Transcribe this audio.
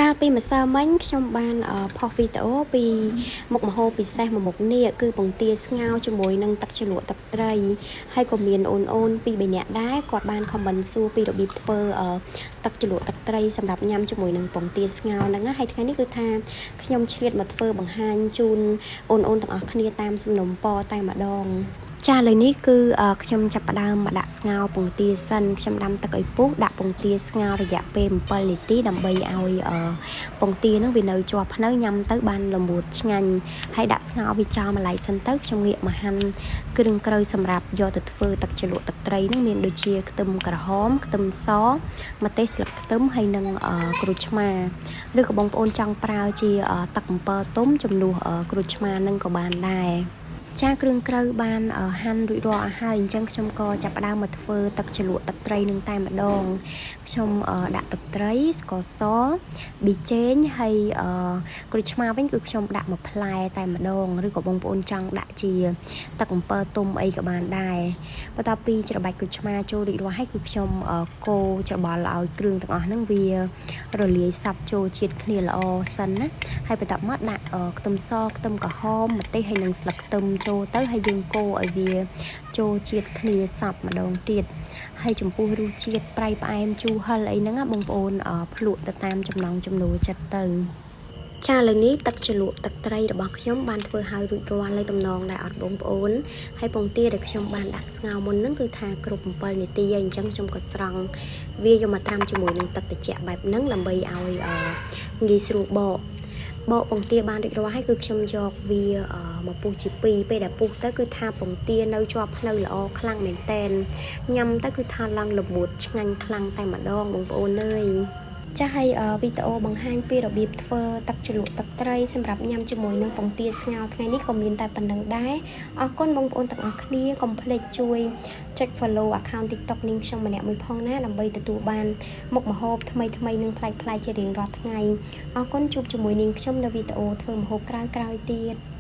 កាលពីម្សិលមិញខ្ញុំបានផុសវីដេអូពីមុខម្ហូបពិសេសមួយមុខនេះគឺពងទាស្ងោរជាមួយនឹងទឹកជ្រលក់ទឹកត្រីហើយក៏មានអូនពីរបីនាក់ដែរគាត់បានខមមិនសួរពីរបៀបធ្វើទឹកជ្រលក់ទឹកត្រីសម្រាប់ញ៉ាំជាមួយនឹងពងទាស្ងោរហ្នឹងហើយថ្ងៃនេះគឺថាខ្ញុំឆ្លៀតមកធ្វើបង្ហាញជូនអូនទាំងអស់គ្នាតាមសំណុំពរតែម្ដងចាឥឡូវនេះគឺខ្ញុំចាប់ផ្ដើមមកដាក់ស្ងោរពងទាសិនខ្ញុំដាំទឹកឲ្យពុះដាក់ពងទាស្ងោររយៈពេល7នាទីដើម្បីឲ្យពងទានឹងវានៅជាប់ភ្នៅញ៉ាំទៅបានល្មួតឆ្ងាញ់ហើយដាក់ស្ងោរវាចោលម្ល៉េះសិនទៅខ្ញុំងាកមកហាន់គ្រឿងក្រូចសម្រាប់យកទៅធ្វើទឹកជ្រលក់ទឹកត្រីនឹងមានដូចជាខ្ទឹមក្រហមខ្ទឹមសម្ទេសស្លឹកខ្ទឹមហើយនិងក្រូចឆ្មាឬក៏បងប្អូនចង់ប្រើជាទឹកអំពិលទុំជំនួសក្រូចឆ្មានឹងក៏បានដែរចាគ្រឿងក្រូវបានហាន់រួចរាល់អស់ហើយអញ្ចឹងខ្ញុំក៏ចាប់ផ្ដើមមកធ្វើទឹកជ្រលក់ទឹកត្រីនឹងតែម្ដងខ្ញុំដាក់ទឹកត្រីស្ករសប៊ីចេងហើយក្រូចឆ្មាវិញគឺខ្ញុំដាក់មួយផ្លែតែម្ដងឬក៏បងប្អូនចង់ដាក់ជាទឹកអំពិលទុំអីក៏បានដែរបន្ទាប់ពីច្របាច់ក្រូចឆ្មាចូលរួចរាល់ហើយគឺខ្ញុំកូរច្របល់ឲ្យគ្រឿងទាំងអស់ហ្នឹងវារលាយសព្វចូលជាតិគ្នាល្អសិនណាហើយបន្ទាប់មកដាក់ខ្ទឹមសខ្ទឹមក្រហមម្ទេសហើយនិងស្លឹកខ្ទឹមចូលទៅហើយយើងកូរឲ្យវាចូលជាតិគ្នាសព្វម្ដងទៀតហើយចំពោះរសជាតិប្រៃផ្អែមជូរហឹរអីហ្នឹងបងប្អូនភ្លក់ទៅតាមចំណង់ចំណូលចិត្តទៅចាឥឡូវនេះទឹកជ្រលក់ទឹកត្រីរបស់ខ្ញុំបានធ្វើឲ្យរួចរាល់លើតំណងដែរអត់បងប្អូនហើយពងទាដែលខ្ញុំបានដាក់ស្ងោរមុនហ្នឹងគឺថាគ្រប់7នាទីហើយអញ្ចឹងខ្ញុំក៏ស្រង់វាយកមកត្រាំជាមួយនឹងទឹកត្រជាក់បែបហ្នឹងដើម្បីឲ្យងាយស្រួលបកពងទាបានរួចរាល់ហើយគឺខ្ញុំយកវាមកពុះជា2ពេលដែលពុះទៅគឺថាពងទានៅជាប់ភ្នៅល្អខ្លាំងមែនតែនញ៉ាំទៅគឺថាឡើងល្មួតឆ្ងាញ់ខ្លាំងតែម្ដងបងប្អូនអើយចាស់ហើយវីដេអូបង្ហាញពីរបៀបធ្វើទឹកជ្រលក់ទឹកត្រីសម្រាប់ញ៉ាំជាមួយនឹងពងទាស្ងោរថ្ងៃនេះក៏មានតែប៉ុណ្្នឹងដែរអរគុណបងប្អូនទាំងអស់គ្នាកុំភ្លេចជួយចុច follow account TikTok នាងខ្ញុំម្នាក់មួយផងណាដើម្បីទទួលបានមុខម្ហូបថ្មីនិងប្លែកៗជារៀងរាល់ថ្ងៃអរគុណជួបជាមួយនាងខ្ញុំនៅវីដេអូធ្វើម្ហូបក្រោយៗទៀត